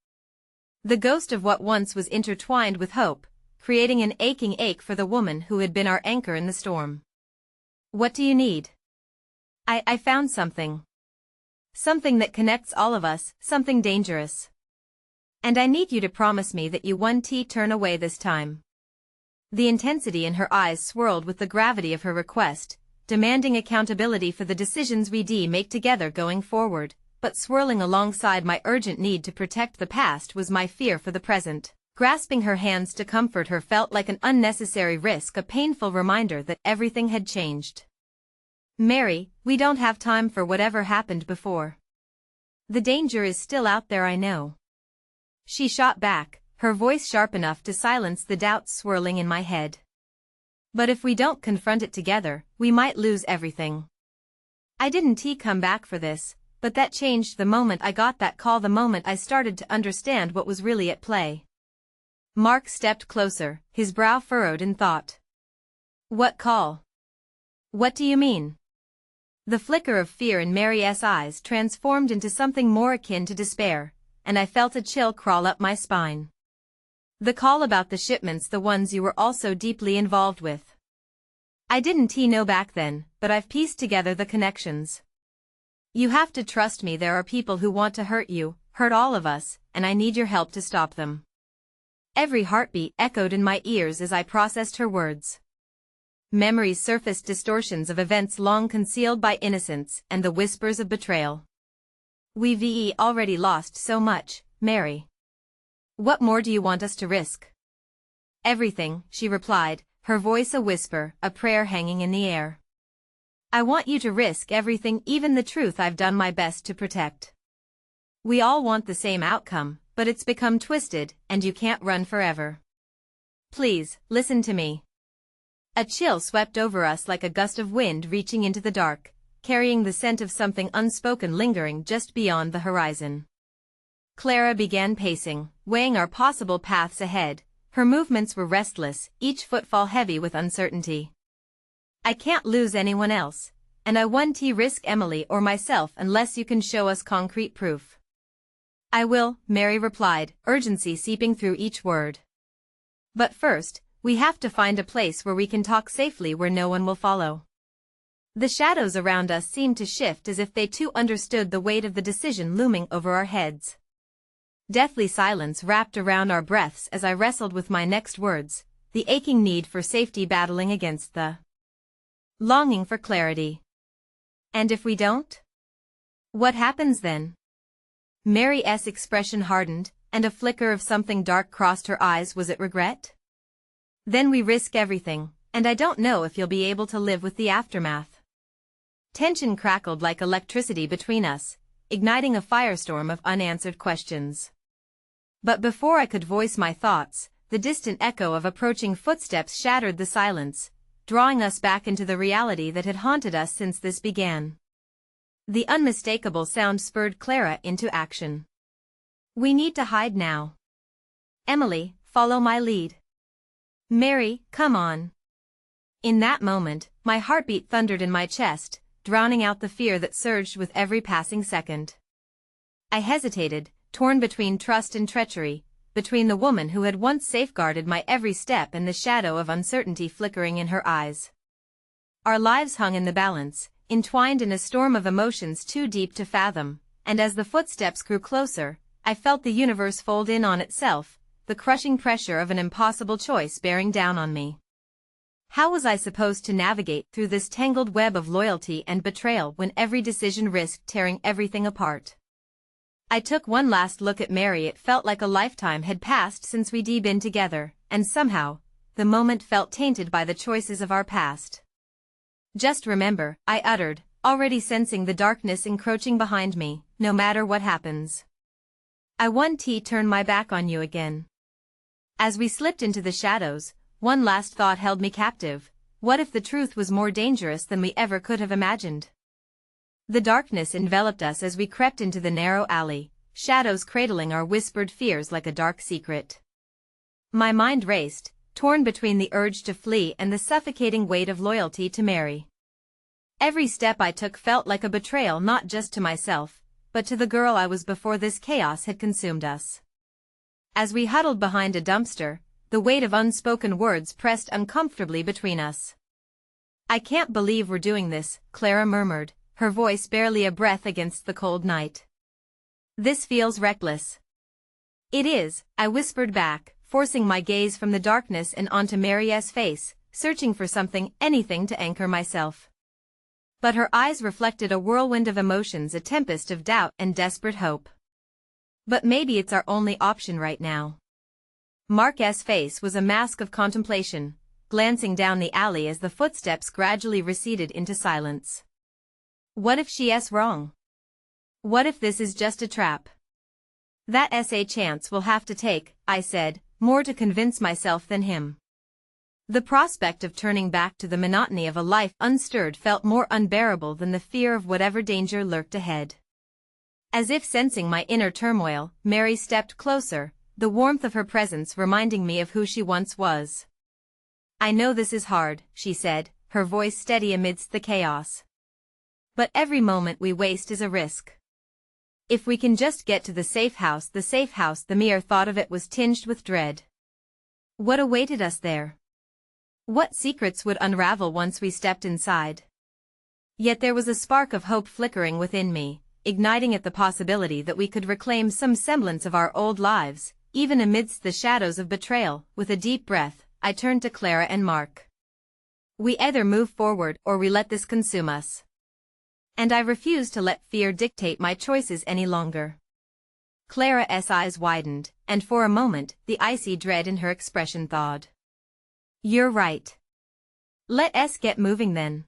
The ghost of what once was intertwined with hope, creating an aching ache for the woman who had been our anchor in the storm. What do you need? I found something. Something that connects all of us, something dangerous. And I need you to promise me that you won't turn away this time. The intensity in her eyes swirled with the gravity of her request, demanding accountability for the decisions we make together going forward, but swirling alongside my urgent need to protect the past was my fear for the present. Grasping her hands to comfort her felt like an unnecessary risk, a painful reminder that everything had changed. Mary, we don't have time for whatever happened before. The danger is still out there, I know. She shot back, her voice sharp enough to silence the doubts swirling in my head. But if we don't confront it together, we might lose everything. I didn't come back for this, but that changed the moment I got that call, the moment I started to understand what was really at play. Mark stepped closer, his brow furrowed in thought. What call? What do you mean? The flicker of fear in Mary's eyes transformed into something more akin to despair, and I felt a chill crawl up my spine. The call about the shipments, the ones you were also deeply involved with. I didn't know back then, but I've pieced together the connections. You have to trust me, there are people who want to hurt you, hurt all of us, and I need your help to stop them. Every heartbeat echoed in my ears as I processed her words. Memories surfaced, distortions of events long concealed by innocence and the whispers of betrayal. We've already lost so much, Mary. What more do you want us to risk? Everything, she replied, her voice a whisper, a prayer hanging in the air. I want you to risk everything, even the truth I've done my best to protect. We all want the same outcome, but it's become twisted, and you can't run forever. Please, listen to me. A chill swept over us like a gust of wind reaching into the dark, carrying the scent of something unspoken lingering just beyond the horizon. Clara began pacing, weighing our possible paths ahead. Her movements were restless, each footfall heavy with uncertainty. I can't lose anyone else, and I won't risk Emily or myself unless you can show us concrete proof. I will, Mary replied, urgency seeping through each word. But first, we have to find a place where we can talk safely, where no one will follow. The shadows around us seemed to shift as if they too understood the weight of the decision looming over our heads. Deathly silence wrapped around our breaths as I wrestled with my next words, the aching need for safety battling against the longing for clarity. And if we don't? What happens then? Mary's expression hardened, and a flicker of something dark crossed her eyes. Was it regret? Then we risk everything, and I don't know if you'll be able to live with the aftermath. Tension crackled like electricity between us, igniting a firestorm of unanswered questions. But before I could voice my thoughts, the distant echo of approaching footsteps shattered the silence, drawing us back into the reality that had haunted us since this began. The unmistakable sound spurred Clara into action. We need to hide now. Emily, follow my lead. Mary, come on. In that moment, my heartbeat thundered in my chest, drowning out the fear that surged with every passing second. I hesitated, torn between trust and treachery, between the woman who had once safeguarded my every step and the shadow of uncertainty flickering in her eyes. Our lives hung in the balance, entwined in a storm of emotions too deep to fathom, and as the footsteps grew closer, I felt the universe fold in on itself, the crushing pressure of an impossible choice bearing down on me. How was I supposed to navigate through this tangled web of loyalty and betrayal when every decision risked tearing everything apart? I took one last look at Mary. It felt like a lifetime had passed since we'd been together, and somehow, the moment felt tainted by the choices of our past. Just remember, I uttered, already sensing the darkness encroaching behind me, no matter what happens. I won't turn my back on you again. As we slipped into the shadows, one last thought held me captive. What if the truth was more dangerous than we ever could have imagined? The darkness enveloped us as we crept into the narrow alley, shadows cradling our whispered fears like a dark secret. My mind raced, torn between the urge to flee and the suffocating weight of loyalty to Mary. Every step I took felt like a betrayal not just to myself, but to the girl I was before this chaos had consumed us. As we huddled behind a dumpster, the weight of unspoken words pressed uncomfortably between us. "I can't believe we're doing this," Clara murmured, her voice barely a breath against the cold night. "This feels reckless." "It is," I whispered back, forcing my gaze from the darkness and onto Mary's face, searching for something, anything to anchor myself. But her eyes reflected a whirlwind of emotions, a tempest of doubt and desperate hope. "But maybe it's our only option right now." Mark's face was a mask of contemplation, glancing down the alley as the footsteps gradually receded into silence. "What if she's wrong? What if this is just a trap?" "That's a chance we'll have to take," I said, more to convince myself than him. The prospect of turning back to the monotony of a life unstirred felt more unbearable than the fear of whatever danger lurked ahead. As if sensing my inner turmoil, Mary stepped closer, the warmth of her presence reminding me of who she once was. "I know this is hard," she said, her voice steady amidst the chaos. "But every moment we waste is a risk. If we can just get to the safe house, the mere thought of it was tinged with dread. What awaited us there? What secrets would unravel once we stepped inside? Yet there was a spark of hope flickering within me, igniting at the possibility that we could reclaim some semblance of our old lives, even amidst the shadows of betrayal. With a deep breath, I turned to Clara and Mark. "We either move forward or we let this consume us. And I refuse to let fear dictate my choices any longer." Clara's eyes widened, and for a moment, the icy dread in her expression thawed. "You're right. Let us get moving then."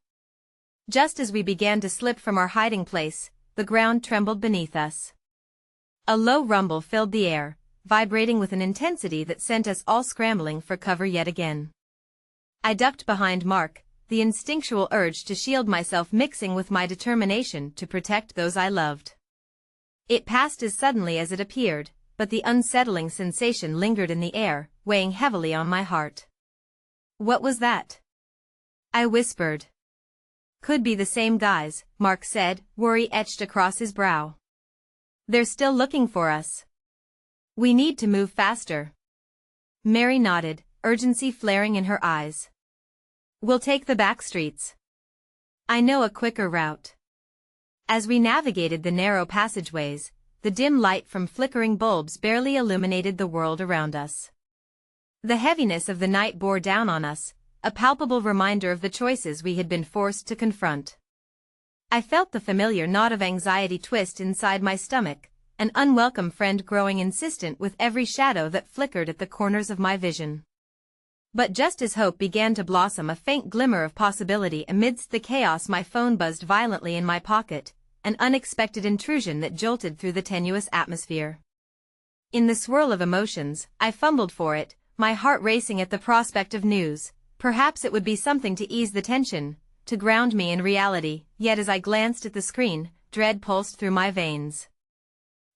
Just as we began to slip from our hiding place, the ground trembled beneath us. A low rumble filled the air, vibrating with an intensity that sent us all scrambling for cover yet again. I ducked behind Mark, the instinctual urge to shield myself mixing with my determination to protect those I loved. It passed as suddenly as it appeared, but the unsettling sensation lingered in the air, weighing heavily on my heart. "What was that?" I whispered. "Could be the same guys," Mark said, worry etched across his brow. "They're still looking for us. We need to move faster." Mary nodded, urgency flaring in her eyes. "We'll take the back streets. I know a quicker route." As we navigated the narrow passageways, the dim light from flickering bulbs barely illuminated the world around us. The heaviness of the night bore down on us, a palpable reminder of the choices we had been forced to confront. I felt the familiar knot of anxiety twist inside my stomach, an unwelcome friend growing insistent with every shadow that flickered at the corners of my vision. But just as hope began to blossom, a faint glimmer of possibility amidst the chaos, my phone buzzed violently in my pocket, an unexpected intrusion that jolted through the tenuous atmosphere. In the swirl of emotions, I fumbled for it, my heart racing at the prospect of news. Perhaps it would be something to ease the tension, to ground me in reality, yet as I glanced at the screen, dread pulsed through my veins.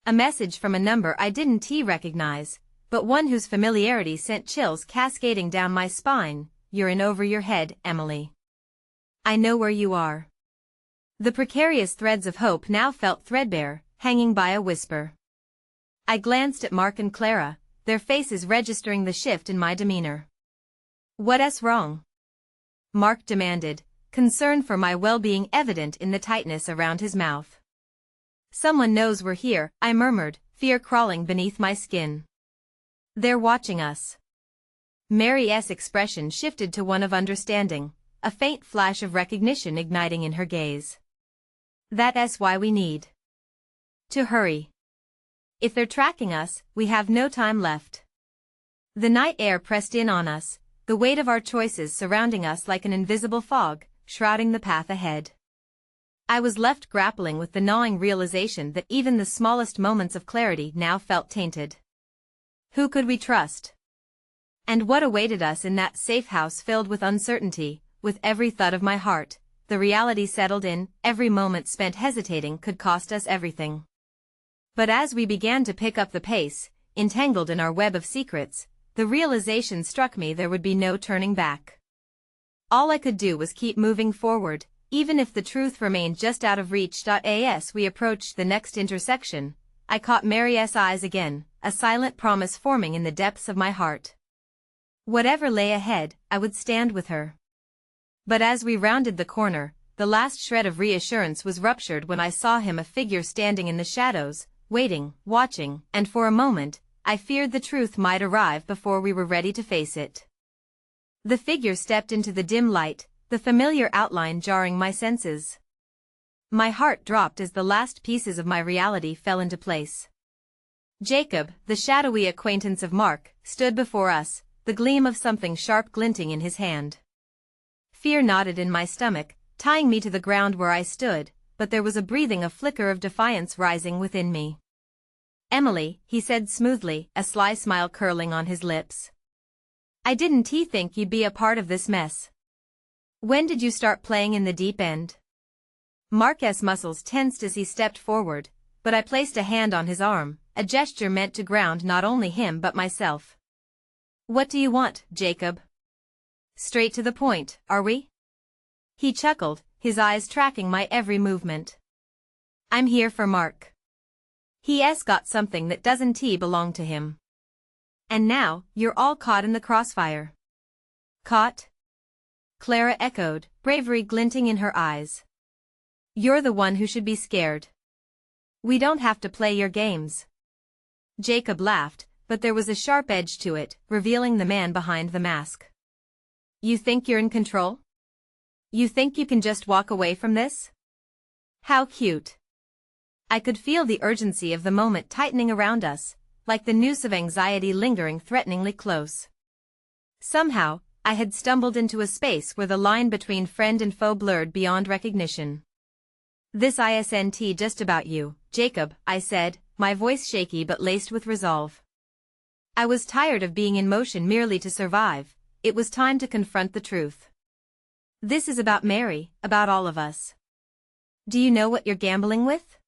A message from a number I didn't recognize, but one whose familiarity sent chills cascading down my spine. "You're in over your head, Emily. I know where you are." The precarious threads of hope now felt threadbare, hanging by a whisper. I glanced at Mark and Clara, their faces registering the shift in my demeanor. "What's wrong?" Mark demanded, concern for my well-being evident in the tightness around his mouth. "Someone knows we're here," I murmured, fear crawling beneath my skin. "They're watching us." Mary's expression shifted to one of understanding, a faint flash of recognition igniting in her gaze. "That's why we need to hurry. If they're tracking us, we have no time left." The night air pressed in on us, the weight of our choices surrounding us like an invisible fog, shrouding the path ahead. I was left grappling with the gnawing realization that even the smallest moments of clarity now felt tainted. Who could we trust? And what awaited us in that safe house filled with uncertainty, with every thud of my heart, the reality settled in, every moment spent hesitating could cost us everything. But as we began to pick up the pace, entangled in our web of secrets, the realization struck me there would be no turning back. All I could do was keep moving forward, even if the truth remained just out of reach. As we approached the next intersection, I caught Mary's eyes again, a silent promise forming in the depths of my heart. Whatever lay ahead, I would stand with her. But as we rounded the corner, the last shred of reassurance was ruptured when I saw him, a figure standing in the shadows, waiting, watching, and for a moment, I feared the truth might arrive before we were ready to face it. The figure stepped into the dim light, the familiar outline jarring my senses. My heart dropped as the last pieces of my reality fell into place. Jacob, the shadowy acquaintance of Mark, stood before us, the gleam of something sharp glinting in his hand. Fear knotted in my stomach, tying me to the ground where I stood, but there was a breathing, a flicker of defiance rising within me. "Emily," he said smoothly, a sly smile curling on his lips. "I didn't think you'd be a part of this mess. When did you start playing in the deep end?" Mark's muscles tensed as he stepped forward, but I placed a hand on his arm, a gesture meant to ground not only him but myself. "What do you want, Jacob? Straight to the point, are we?" He chuckled, his eyes tracking my every movement. "I'm here for Mark. He's got something that doesn't belong to him. And now, you're all caught in the crossfire." "Caught?" Clara echoed, bravery glinting in her eyes. "You're the one who should be scared. We don't have to play your games." Jacob laughed, but there was a sharp edge to it, revealing the man behind the mask. "You think you're in control? You think you can just walk away from this? How cute." I could feel the urgency of the moment tightening around us, like the noose of anxiety lingering threateningly close. Somehow, I had stumbled into a space where the line between friend and foe blurred beyond recognition. "This isn't just about you, Jacob," I said, my voice shaky but laced with resolve. I was tired of being in motion merely to survive. It was time to confront the truth. "This is about Mary, about all of us. Do you know what you're gambling with?"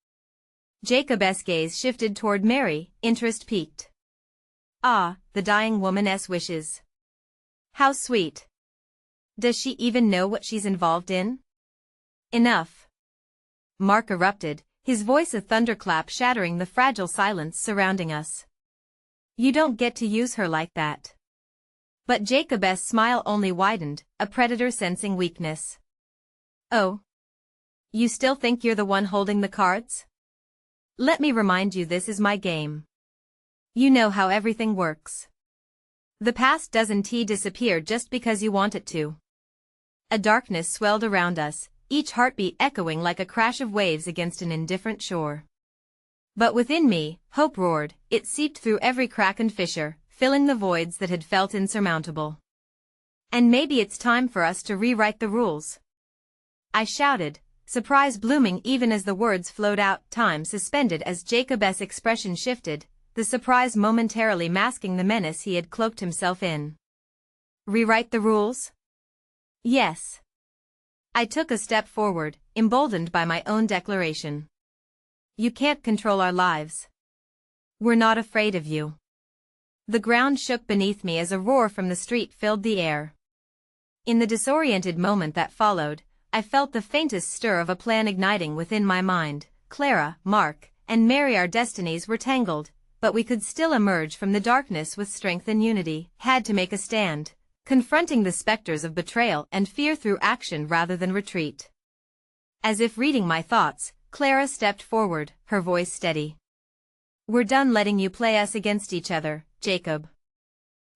Jacob's gaze shifted toward Mary, interest peaked. "Ah, the dying woman's wishes. How sweet. Does she even know what she's involved in?" "Enough," Mark erupted, his voice a thunderclap shattering the fragile silence surrounding us. "You don't get to use her like that." But Jacob's smile only widened, a predator sensing weakness. "Oh? You still think you're the one holding the cards? Let me remind you, this is my game. You know how everything works. The past doesn't disappear just because you want it to." A darkness swelled around us, each heartbeat echoing like a crash of waves against an indifferent shore. But within me, hope roared, it seeped through every crack and fissure, filling the voids that had felt insurmountable. "And maybe it's time for us to rewrite the rules," I shouted, surprise blooming even as the words flowed out, time suspended as Jacob's expression shifted, the surprise momentarily masking the menace he had cloaked himself in. "Rewrite the rules?" "Yes." I took a step forward, emboldened by my own declaration. "You can't control our lives. We're not afraid of you." The ground shook beneath me as a roar from the street filled the air. In the disoriented moment that followed, I felt the faintest stir of a plan igniting within my mind. Clara, Mark, and Mary, our destinies were tangled, but we could still emerge from the darkness with strength and unity. Had to make a stand, confronting the specters of betrayal and fear through action rather than retreat. As if reading my thoughts, Clara stepped forward, her voice steady. "We're done letting you play us against each other, Jacob.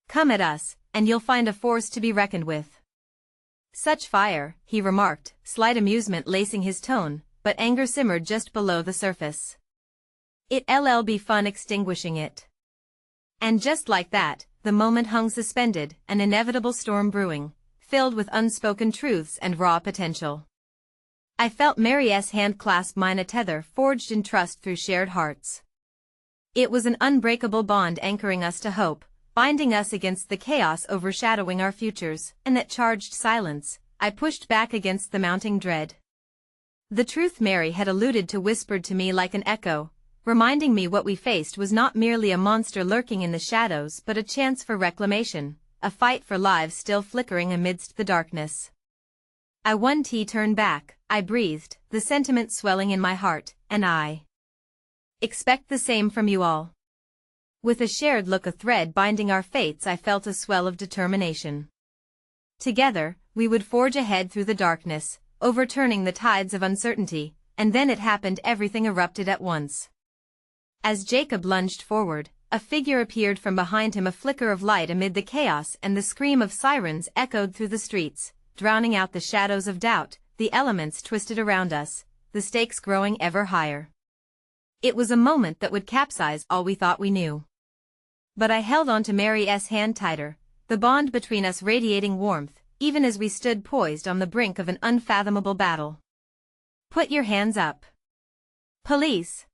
Come at us, and you'll find a force to be reckoned with." "Such fire," he remarked, slight amusement lacing his tone, but anger simmered just below the surface. "It'll be fun extinguishing it." And just like that, the moment hung suspended, an inevitable storm brewing, filled with unspoken truths and raw potential. I felt Mary's hand clasp mine, a tether forged in trust through shared hearts. It was an unbreakable bond anchoring us to hope, binding us against the chaos overshadowing our futures. In that charged silence, I pushed back against the mounting dread. The truth Mary had alluded to whispered to me like an echo, reminding me what we faced was not merely a monster lurking in the shadows but a chance for reclamation, a fight for lives still flickering amidst the darkness. I one T turned back, I breathed, the sentiment swelling in my heart, and I expect the same from you all. With a shared look, a thread binding our fates, I felt a swell of determination. Together, we would forge ahead through the darkness, overturning the tides of uncertainty, and then it happened, everything erupted at once. As Jacob lunged forward, a figure appeared from behind him, a flicker of light amid the chaos, and the scream of sirens echoed through the streets, drowning out the shadows of doubt. The elements twisted around us, the stakes growing ever higher. It was a moment that would capsize all we thought we knew. But I held on to Mary's hand tighter, the bond between us radiating warmth, even as we stood poised on the brink of an unfathomable battle. "Put your hands up. Police!"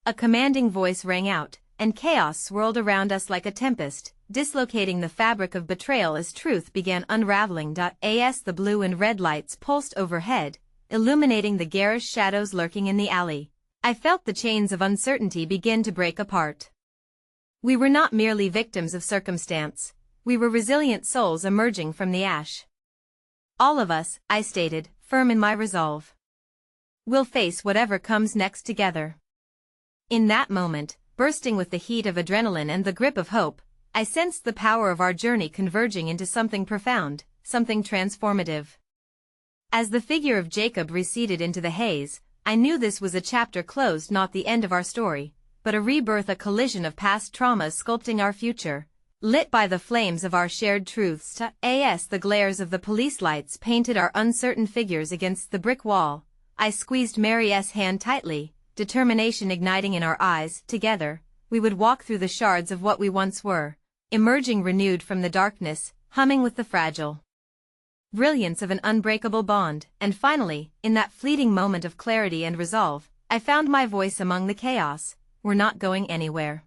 A commanding voice rang out, and chaos swirled around us like a tempest, dislocating the fabric of betrayal as truth began unraveling. As the blue and red lights pulsed overhead, illuminating the garish shadows lurking in the alley, I felt the chains of uncertainty begin to break apart. We were not merely victims of circumstance, we were resilient souls emerging from the ash. "All of us," I stated, firm in my resolve. "We'll face whatever comes next together." In that moment, bursting with the heat of adrenaline and the grip of hope, I sensed the power of our journey converging into something profound, something transformative. As the figure of Jacob receded into the haze, I knew this was a chapter closed, not the end of our story, but a rebirth, a collision of past traumas sculpting our future, lit by the flames of our shared truths. As the glares of the police lights painted our uncertain figures against the brick wall, I squeezed Mary's hand tightly, determination igniting in our eyes. Together, we would walk through the shards of what we once were, emerging renewed from the darkness, humming with the fragile brilliance of an unbreakable bond. And finally, in that fleeting moment of clarity and resolve, I found my voice among the chaos. "We're not going anywhere.